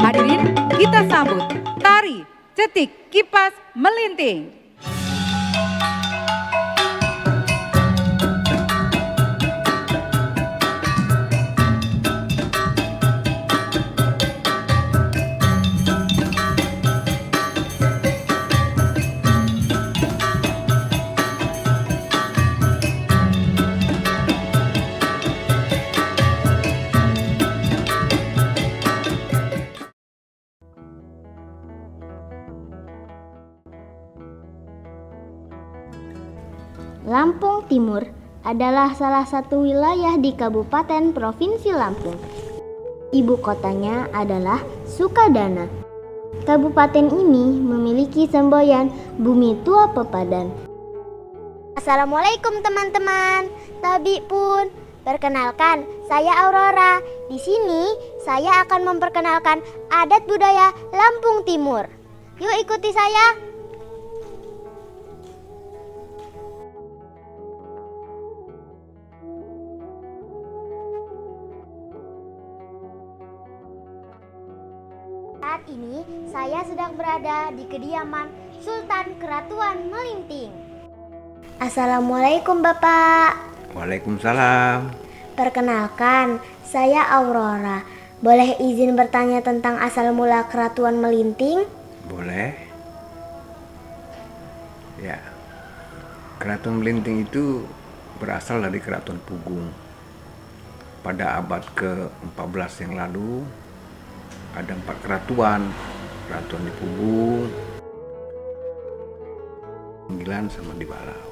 Hadirin, kita sambut tari Cetik Kipas Melinting. Lampung Timur adalah salah satu wilayah di Kabupaten Provinsi Lampung. Ibu kotanya adalah Sukadana. Kabupaten ini memiliki semboyan Bumi Tua Pepadan. Assalamualaikum teman-teman. Tabi pun. Perkenalkan, saya Aurora. Di sini saya akan memperkenalkan adat budaya Lampung Timur. Yuk ikuti saya. Saat ini saya sedang berada di kediaman Sultan Keratuan Melinting. Assalamualaikum Bapak. Waalaikumsalam. Perkenalkan, saya Aurora. Boleh izin bertanya tentang asal mula Keratuan Melinting? Boleh. Ya, Keratuan Melinting itu berasal dari Keratuan Pugung. Pada abad ke-14 yang lalu, ada 4 keratuan di Pugung, Sembilan sama di Balau.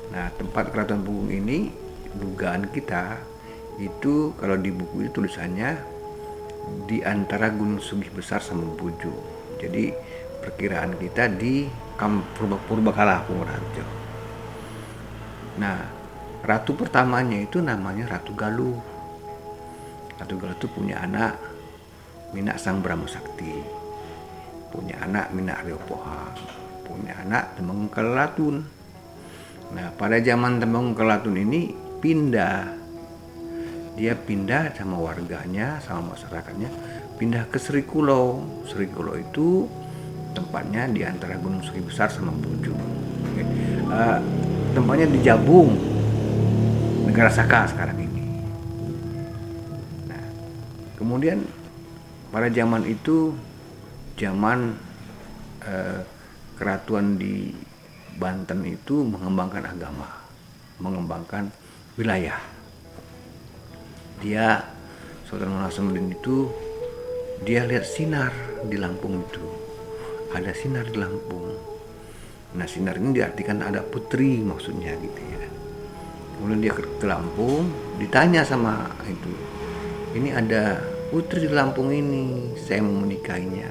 Nah, tempat Keratuan Pugung ini, dugaan kita itu kalau di buku itu tulisannya di antara Gunung Sugih Besar sama Buju. Jadi perkiraan kita di Purbakala Purworejo. Nah, ratu pertamanya itu namanya Ratu Galuh. Ratu Galuh itu punya anak Minak Sang Brahma Sakti, punya anak Minak Rio Pohang, punya anak Temenggung Kelatun. Nah, pada zaman Temenggung Kelatun ini dia pindah sama warganya, sama masyarakatnya, pindah ke Serikulo. Serikulo itu tempatnya di antara Gunung Sugih Besar sama Buju. Tempatnya di Jabung, negara Saka sekarang ini. Nah, kemudian pada zaman itu, keratuan di Banten itu mengembangkan agama, mengembangkan wilayah. Sultan Nasaruddin itu, dia lihat sinar di Lampung itu. Ada sinar di Lampung. Nah, sinar ini diartikan ada putri maksudnya gitu ya. Kemudian dia ke Lampung, ditanya sama itu, ini ada putri di Lampung ini, saya mau menikahinya.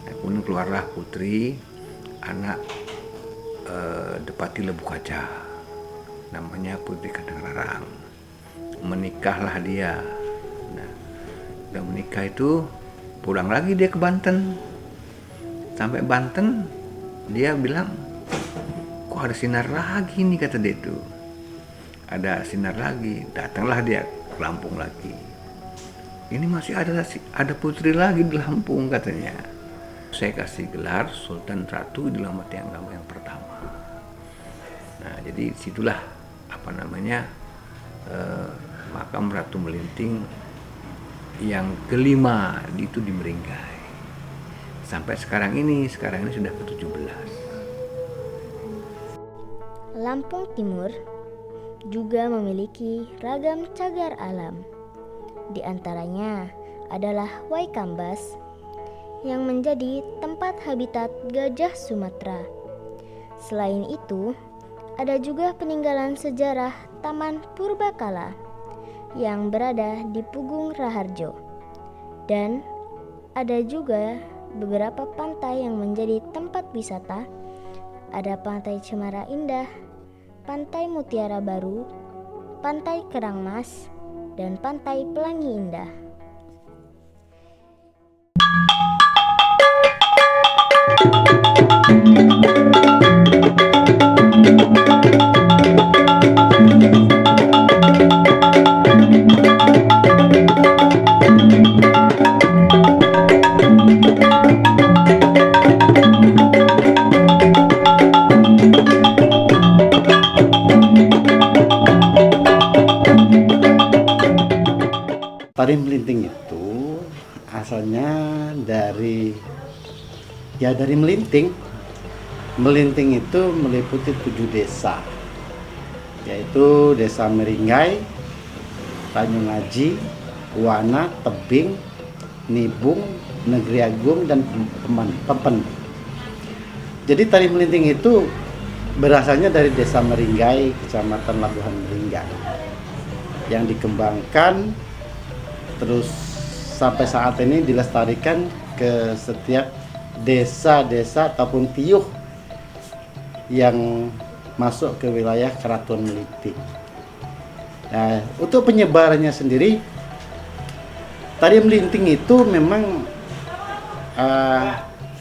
Nah, kemudian keluarlah putri, anak Depati Lebu Kaca, namanya Putri Kadang Rarang. Menikahlah dia. Nah, udah menikah itu pulang lagi dia ke Banten. Sampai Banten dia bilang, kok ada sinar lagi nih, kata dia itu. Ada sinar lagi. Datanglah dia ke Lampung lagi. Ini masih ada putri lagi di Lampung, katanya. Saya kasih gelar Sultan Ratu di Lampung Agama yang pertama. Nah, jadi situlah makam Ratu Melinting yang kelima itu di Meringgai. Sampai sekarang ini sudah ke-17. Lampung Timur juga memiliki ragam cagar alam. Di antaranya adalah Waikambas yang menjadi tempat habitat gajah Sumatera. Selain itu, ada juga peninggalan sejarah Taman Purbakala yang berada di Pugung Raharjo. Dan ada juga beberapa pantai yang menjadi tempat wisata. Ada Pantai Cemara Indah, Pantai Mutiara Baru, Pantai Kerang Mas, dan Pantai Pelangi Indah. melinting itu asalnya dari melinting. Melinting itu meliputi 7 desa, yaitu Desa Meringgai, Tanjung Aji, Wana, Tebing, Nibung, Negeri Agung, dan Pepen. Jadi tari melinting itu berasalnya dari Desa Meringgai, Kecamatan Labuhan Meringgai, yang dikembangkan terus sampai saat ini dilestarikan ke setiap desa-desa ataupun tiuh yang masuk ke wilayah Keraton Melinting. Nah, untuk penyebarannya sendiri, tari melinting itu memang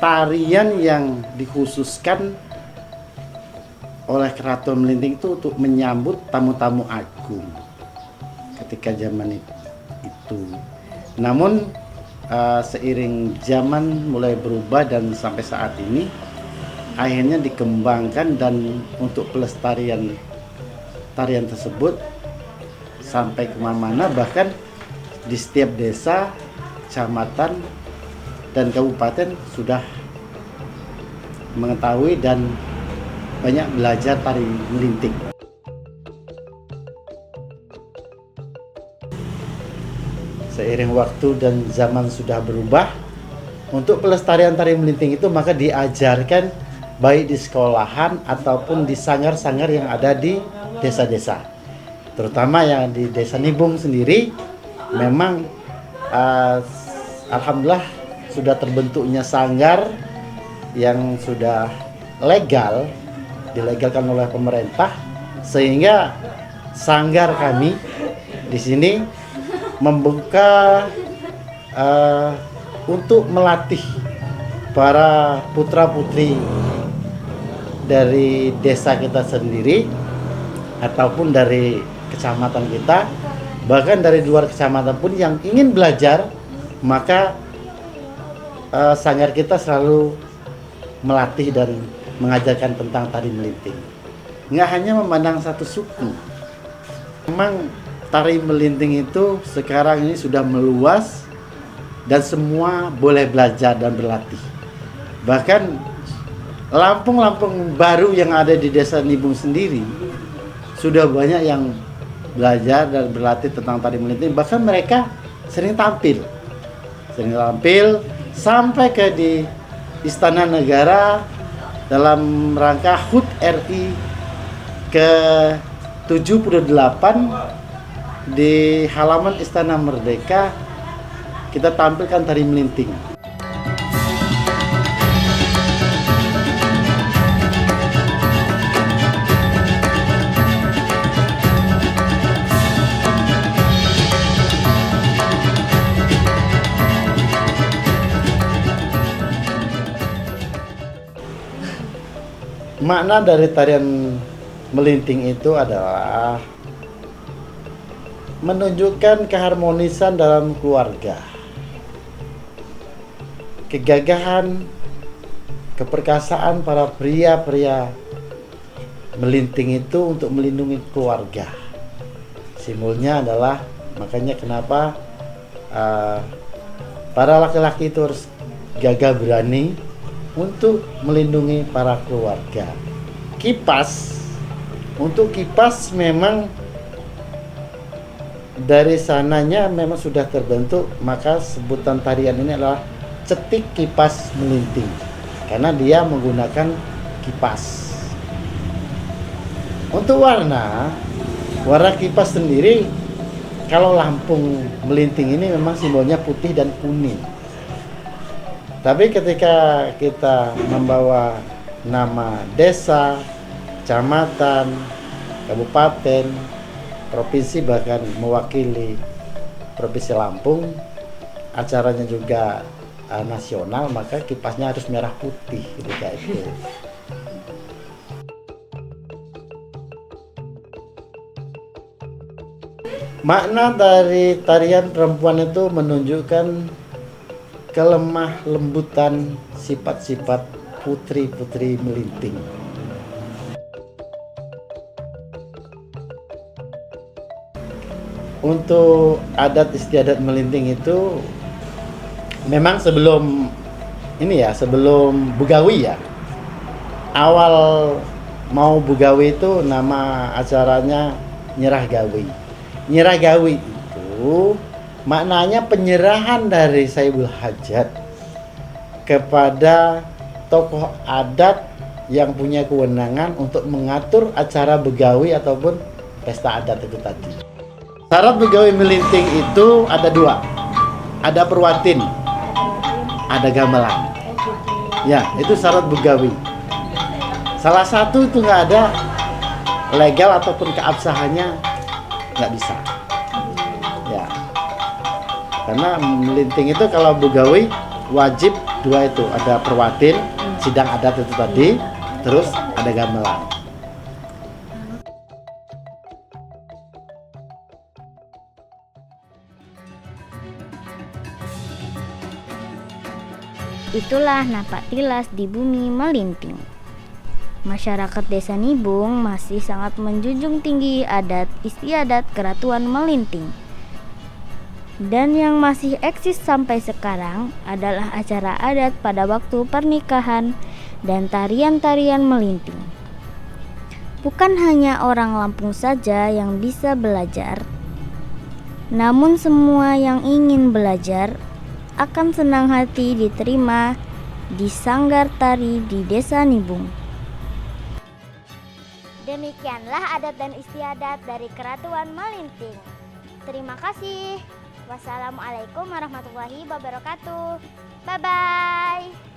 tarian yang dikhususkan oleh Keraton Melinting itu untuk menyambut tamu-tamu agung ketika zaman itu. Namun seiring zaman mulai berubah dan sampai saat ini akhirnya dikembangkan, dan untuk pelestarian tarian tersebut sampai kemana-mana, bahkan di setiap desa, kecamatan, dan kabupaten sudah mengetahui dan banyak belajar tari melinting. Seiring waktu dan zaman sudah berubah, untuk pelestarian tari melinting itu maka diajarkan baik di sekolahan ataupun di sanggar-sanggar yang ada di desa-desa. Terutama yang di Desa Nibung sendiri memang alhamdulillah sudah terbentuknya sanggar yang sudah legal, dilegalkan oleh pemerintah, sehingga sanggar kami di sini membuka untuk melatih para putra-putri dari desa kita sendiri ataupun dari kecamatan kita, bahkan dari luar kecamatan pun yang ingin belajar, maka sanggar kita selalu melatih dan mengajarkan tentang tari melinting. Nggak hanya memandang satu suku, memang tari melinting itu sekarang ini sudah meluas dan semua boleh belajar dan berlatih. Bahkan Lampung-Lampung baru yang ada di Desa Nibung sendiri sudah banyak yang belajar dan berlatih tentang tari melinting. Bahkan mereka sering tampil sampai ke di Istana Negara dalam rangka HUT RI ke-78 di halaman Istana Merdeka. Kita tampilkan tari melinting. Makna dari tarian melinting itu adalah menunjukkan keharmonisan dalam keluarga, kegagahan, keperkasaan para pria-pria melinting itu untuk melindungi keluarga. Simbolnya adalah, makanya kenapa para laki-laki itu harus gagah berani untuk melindungi para keluarga. Kipas, untuk kipas memang dari sananya memang sudah terbentuk, maka sebutan tarian ini adalah cetik kipas melinting karena dia menggunakan kipas. Untuk warna kipas sendiri, kalau Lampung Melinting ini memang simbolnya putih dan kuning. Tapi ketika kita membawa nama desa, kecamatan, kabupaten, provinsi, bahkan mewakili Provinsi Lampung, acaranya juga nasional, maka kipasnya harus merah putih ketika itu. Makna dari tarian perempuan itu menunjukkan kelemah lembutan sifat-sifat putri-putri melinting. untuk adat istiadat Melinting itu memang sebelum ini ya, sebelum Bugawi ya. Awal mau Bugawi itu nama acaranya Nyerah Gawi. Nyerah Gawi itu maknanya penyerahan dari Saibul Hajat kepada tokoh adat yang punya kewenangan untuk mengatur acara begawi ataupun pesta adat itu tadi. Syarat begawi Melinting itu ada dua, ada perwatin, ada gamelan. Ya, itu syarat begawi. Salah satu itu nggak ada, legal ataupun keabsahannya nggak bisa. Ya, karena Melinting itu kalau begawi wajib dua itu, ada perwatin, sidang adat itu tadi, terus ada gamelan. Itulah napak tilas di bumi Melinting. Masyarakat Desa Nibung masih sangat menjunjung tinggi adat istiadat Keratuan Melinting. Dan yang masih eksis sampai sekarang adalah acara adat pada waktu pernikahan dan tarian-tarian Melinting. Bukan hanya orang Lampung saja yang bisa belajar, namun semua yang ingin belajar akan senang hati diterima di sanggar tari di Desa Nibung. Demikianlah adat dan istiadat dari Keratuan Melinting. Terima kasih. Wassalamualaikum warahmatullahi wabarakatuh. Bye-bye.